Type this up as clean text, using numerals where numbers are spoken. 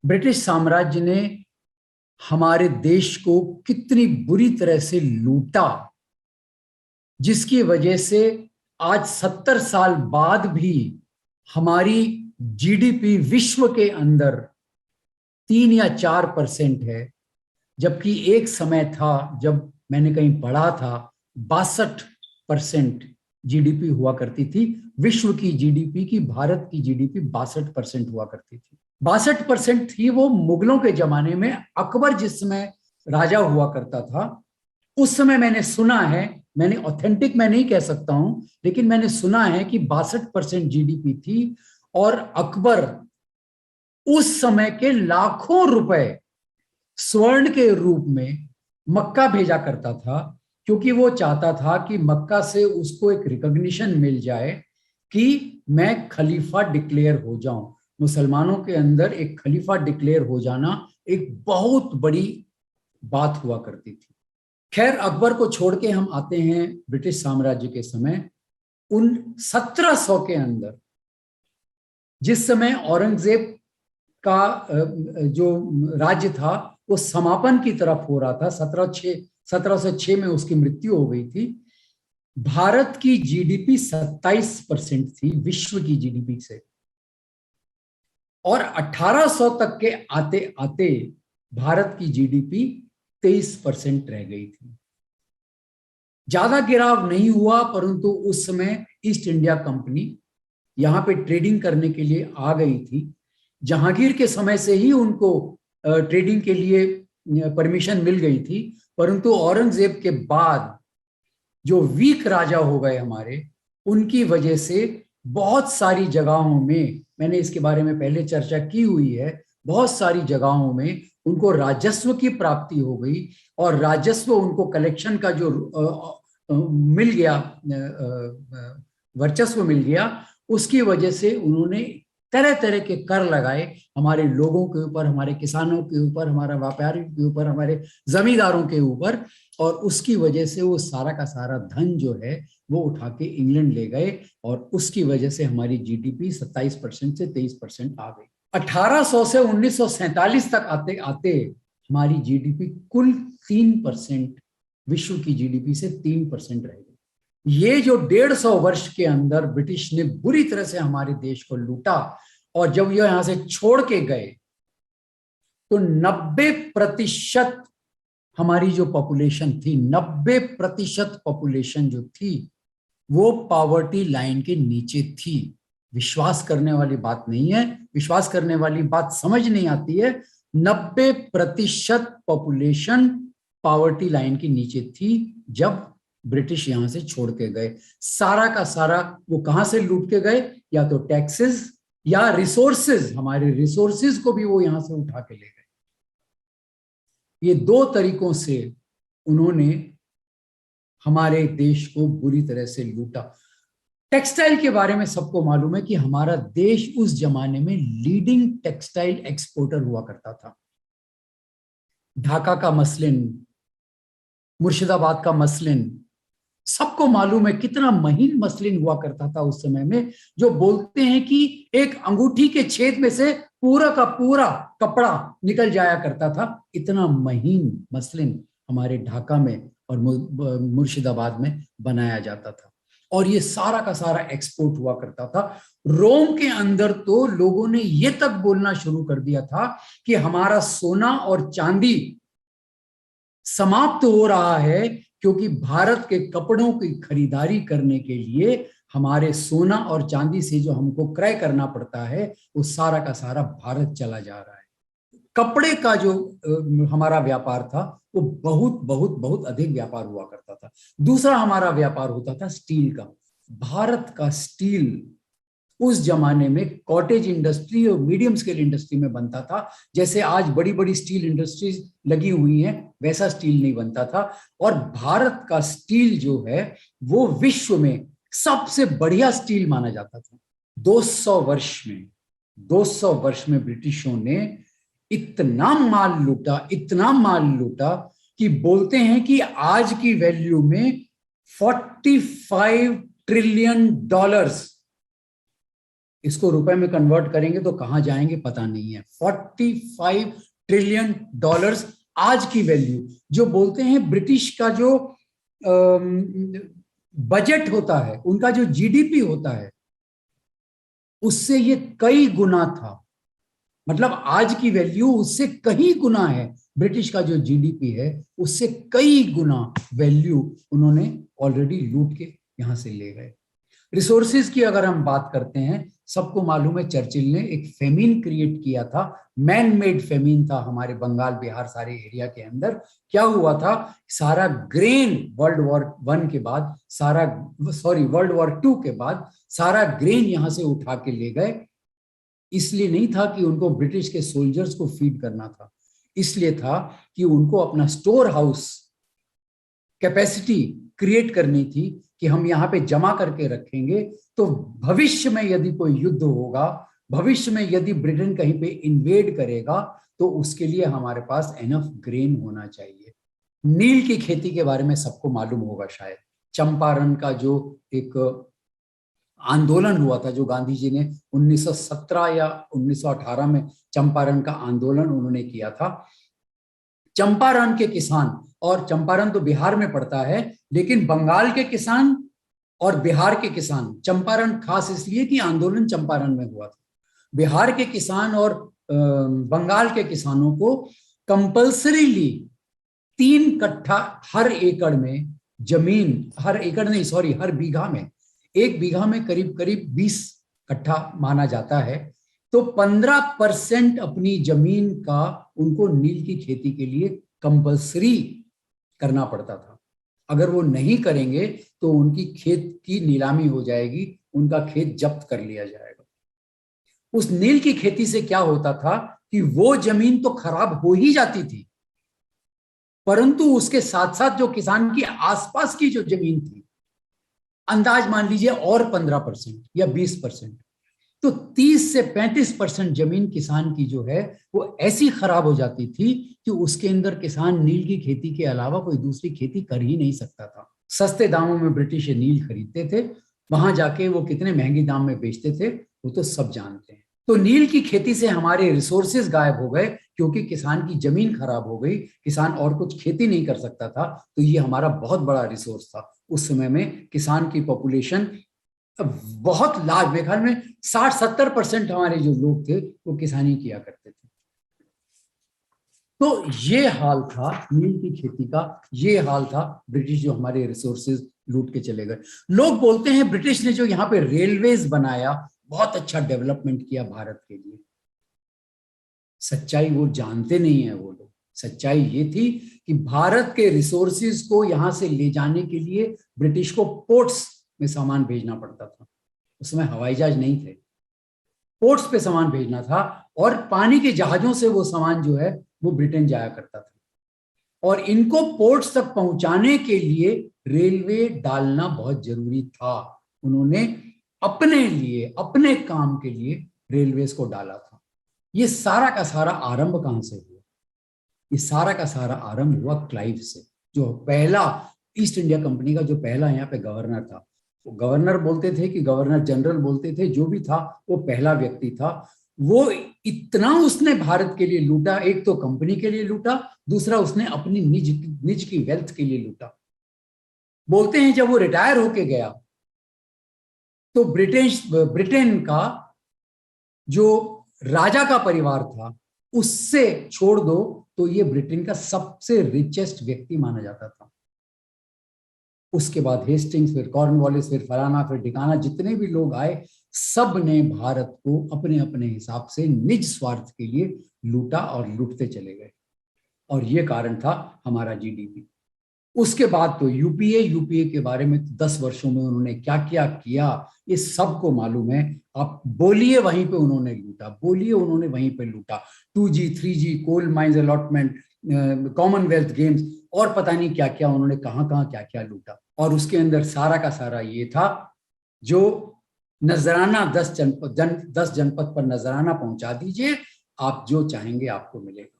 British साम्राज्य ने हमारे देश को कितनी बुरी तरह से लूटा, जिसकी वजह से आज 70 साल बाद भी हमारी जीडीपी विश्व के अंदर 3 या 4% है। जबकि एक समय था जब मैंने कहीं पढ़ा था 62% जीडीपी हुआ करती थी। विश्व की जीडीपी की भारत की जीडीपी 62% हुआ करती थी। 62% थी वो मुगलों के जमाने में। अकबर जिस समय राजा हुआ करता था उस समय मैंने सुना है, मैंने ऑथेंटिक मैं नहीं कह सकता हूं, लेकिन मैंने सुना है कि 62% जीडीपी थी। और अकबर उस समय के लाखों रुपए स्वर्ण के रूप में मक्का भेजा करता था, क्योंकि वो चाहता था कि मक्का से उसको एक रिकॉग्निशन मिल जाए कि मैं खलीफा डिक्लेयर हो जाऊं। मुसलमानों के अंदर एक खलीफा डिक्लेयर हो जाना एक बहुत बड़ी बात हुआ करती थी। खैर, अकबर को छोड़ के हम आते हैं ब्रिटिश साम्राज्य के समय। उन 1700 के अंदर, जिस समय औरंगजेब का जो राज्य था वो समापन की तरफ हो रहा था, 1706 में उसकी मृत्यु हो गई थी। भारत की जीडीपी 27% थी विश्व की जीडीपी से, और 1800 तक के आते आते भारत की जीडीपी 23% रह गई थी। ज्यादा गिराव नहीं हुआ, परंतु उस समय ईस्ट इंडिया कंपनी यहां पे ट्रेडिंग करने के लिए आ गई थी। जहांगीर के समय से ही उनको ट्रेडिंग के लिए परमिशन मिल गई थी, परंतु औरंगजेब के बाद जो वीक राजा हो गए हमारे, उनकी वजह से बहुत सारी जगहों में, मैंने इसके बारे में पहले चर्चा की हुई है, बहुत सारी जगहों में उनको राजस्व की प्राप्ति हो गई, और राजस्व उनको कलेक्शन का जो मिल गया, वर्चस्व मिल गया, उसकी वजह से उन्होंने तरह तरह के कर लगाए हमारे लोगों के ऊपर, हमारे किसानों के ऊपर, हमारे व्यापारियों के ऊपर, हमारे जमींदारों के ऊपर। और उसकी वजह से वो सारा का सारा धन जो है वो उठा के इंग्लैंड ले गए, और उसकी वजह से हमारी जीडीपी 27% से 23% आ गई। 1800 से 1947 तक आते आते हमारी जीडीपी कुल 3%, विश्व की जीडीपी से 3% रह गई। ये जो 150 वर्ष के अंदर ब्रिटिश ने बुरी तरह से हमारे देश को लूटा, और जब ये यहां से छोड़ के गए तो 90% हमारी जो पॉपुलेशन थी, 90% पॉपुलेशन जो थी वो पॉवर्टी लाइन के नीचे थी। विश्वास करने वाली बात नहीं है, विश्वास करने वाली बात समझ नहीं आती है। 90% पॉपुलेशन पॉवर्टी लाइन के नीचे थी जब ब्रिटिश यहां से छोड़ के गए। सारा का सारा वो कहां से लूट के गए? या तो टैक्सेस या रिसोर्सेज, हमारे रिसोर्सेज को भी वो यहां से उठा के ले गए। ये दो तरीकों से उन्होंने हमारे देश को बुरी तरह से लूटा। टेक्सटाइल के बारे में सबको मालूम है कि हमारा देश उस जमाने में लीडिंग टेक्सटाइल एक्सपोर्टर हुआ करता था। ढाका का मसलिन, मुर्शिदाबाद का मसलिन, सबको मालूम है कितना महीन मसलिन हुआ करता था उस समय में, जो बोलते हैं कि एक अंगूठी के छेद में से पूरा का पूरा कपड़ा निकल जाया करता था। इतना महीन मसलिन हमारे ढाका में और मुर्शिदाबाद में बनाया जाता था, और ये सारा का सारा एक्सपोर्ट हुआ करता था। रोम के अंदर तो लोगों ने ये तक बोलना शुरू कर दिया था कि हमारा सोना और चांदी समाप्त हो रहा है, क्योंकि भारत के कपड़ों की खरीदारी करने के लिए हमारे सोना और चांदी से जो हमको क्रय करना पड़ता है वो सारा का सारा भारत चला जा रहा है। कपड़े का जो हमारा व्यापार था वो बहुत बहुत बहुत अधिक व्यापार हुआ करता था। दूसरा हमारा व्यापार होता था स्टील का। भारत का स्टील उस जमाने में कॉटेज इंडस्ट्री और मीडियम स्केल इंडस्ट्री में बनता था। जैसे आज बड़ी बड़ी स्टील इंडस्ट्रीज लगी हुई हैं, वैसा स्टील नहीं बनता था। और भारत का स्टील जो है वो विश्व में सबसे बढ़िया स्टील माना जाता था। 200 वर्ष में 200 वर्ष में ब्रिटिशों ने इतना माल लूटा, इतना माल लूटा कि बोलते हैं कि आज की वैल्यू में 45 ट्रिलियन डॉलर्स इसको रुपए में कन्वर्ट करेंगे तो कहां जाएंगे पता नहीं है। 45 ट्रिलियन डॉलर्स आज की वैल्यू। जो बोलते हैं ब्रिटिश का जो बजट होता है, उनका जो जीडीपी होता है, उससे ये कई गुना था। मतलब आज की वैल्यू उससे कई गुना है। ब्रिटिश का जो जीडीपी है उससे कई गुना वैल्यू उन्होंने ऑलरेडी लूट के यहां से ले गए। रिसोर्सेज की अगर हम बात करते हैं, सबको मालूम है चर्चिल ने एक फेमिन क्रिएट किया था, मैन मेड फेमिन था हमारे बंगाल बिहार सारे एरिया के अंदर। क्या हुआ था, सारा ग्रेन वर्ल्ड वॉर 1 के बाद, वर्ल्ड वॉर 2 के बाद सारा ग्रेन यहां से उठा के ले गए। इसलिए नहीं था कि उनको ब्रिटिश के सोल्जर्स को फीड करना था, इसलिए था कि उनको अपना स्टोर हाउस कैपेसिटी क्रिएट करनी थी कि हम यहाँ पे जमा करके रखेंगे, तो भविष्य में यदि कोई युद्ध होगा, भविष्य में यदि ब्रिटेन कहीं पे इन्वेड करेगा, तो उसके लिए हमारे पास एनफ ग्रेन होना चाहिए। नील की खेती के बारे में सबको मालूम होगा शायद। चंपारण का जो एक आंदोलन हुआ था, जो गांधी जी ने 1917 या 1918 में चंपारण का आंदोलन उन्होंने किया था। चंपारण के किसान, और चंपारण तो बिहार में पड़ता है, लेकिन बंगाल के किसान और बिहार के किसान, चंपारण खास इसलिए कि आंदोलन चंपारण में हुआ था। बिहार के किसान और बंगाल के किसानों को कंपल्सरीली 3 कट्ठा हर एकड़ में जमीन, हर बीघा में, 1 बीघा में करीब करीब 20 कट्ठा माना जाता है, तो 15% अपनी जमीन का उनको नील की खेती के लिए कंपल्सरी करना पड़ता था। अगर वो नहीं करेंगे तो उनकी खेत की नीलामी हो जाएगी, उनका खेत जब्त कर लिया जाएगा। उस नील की खेती से क्या होता था कि वो जमीन तो खराब हो ही जाती थी, परंतु उसके साथ साथ जो किसान की आसपास की जो जमीन थी, अंदाज मान लीजिए और 15% या 20%, तो 30 से 35% जमीन किसान की जो है वो ऐसी खराब हो जाती थी कि उसके अंदर किसान नील की खेती के अलावा कोई दूसरी खेती कर ही नहीं सकता था। सस्ते दामों में ब्रिटिश नील खरीदते थे, वहां जाके वो कितने महंगे दाम में बेचते थे वो तो सब जानते हैं। तो नील की खेती से हमारे रिसोर्सेज गायब हो गए, क्योंकि किसान की जमीन खराब हो गई, किसान और कुछ खेती नहीं कर सकता था। तो ये हमारा बहुत बड़ा रिसोर्स था। उस समय में किसान की पॉपुलेशन बहुत लार्ज, मेरे ख्याल में 60-70% हमारे जो लोग थे वो किसानी किया करते थे। तो ये हाल था नील की खेती का, ये हाल था ब्रिटिश जो हमारे रिसोर्सेज लूट के चले गए। लोग बोलते हैं ब्रिटिश ने जो यहाँ पे रेलवेज बनाया, बहुत अच्छा डेवलपमेंट किया भारत के लिए। सच्चाई वो जानते नहीं है वो लोग। सच्चाई ये थी कि भारत के रिसोर्सेज को यहां से ले जाने के लिए ब्रिटिश को पोर्ट्स में सामान भेजना पड़ता था। उस समय हवाई जहाज नहीं थे, पोर्ट्स पे सामान भेजना था, और पानी के जहाजों से वो सामान जो है वो ब्रिटेन जाया करता था। और इनको पोर्ट्स तक पहुंचाने के लिए रेलवे डालना बहुत जरूरी था। उन्होंने अपने लिए, अपने काम के लिए रेलवेज को डाला था। ये सारा का सारा आरंभ कहां से हुआ? ये सारा का सारा आरंभ हुआ क्लाइव से, जो पहला ईस्ट इंडिया कंपनी का जो पहला यहाँ पे गवर्नर था। वो गवर्नर बोलते थे कि गवर्नर जनरल बोलते थे, जो भी था वो पहला व्यक्ति था। वो इतना उसने भारत के लिए लूटा, एक तो कंपनी के लिए लूटा, दूसरा उसने अपनी निज की वेल्थ के लिए लूटा। बोलते हैं जब वो रिटायर होके गया तो ब्रिटेन का जो राजा का परिवार था उससे छोड़ दो तो ये ब्रिटेन का सबसे रिचेस्ट व्यक्ति माना जाता था। उसके बाद हेस्टिंग्स, फिर कॉर्नवालिस, फिर फलाना, फिर ढिकाना, जितने भी लोग आए सब ने भारत को अपने अपने हिसाब से निज स्वार्थ के लिए लूटा और लूटते चले गए। और ये कारण था हमारा जीडीपी। उसके बाद तो यूपीए के बारे में 10 वर्षों में उन्होंने क्या क्या किया ये सबको मालूम है। आप बोलिए वहीं पे उन्होंने लूटा, बोलिए उन्होंने वहीं पे लूटा। 2G 3G coal mines allotment, Commonwealth Games, और पता नहीं क्या क्या उन्होंने कहां कहां क्या क्या लूटा। और उसके अंदर सारा का सारा ये था, जो नजराना 10 जनपद पर नजराना पहुंचा दीजिए, आप जो चाहेंगे आपको मिलेगा।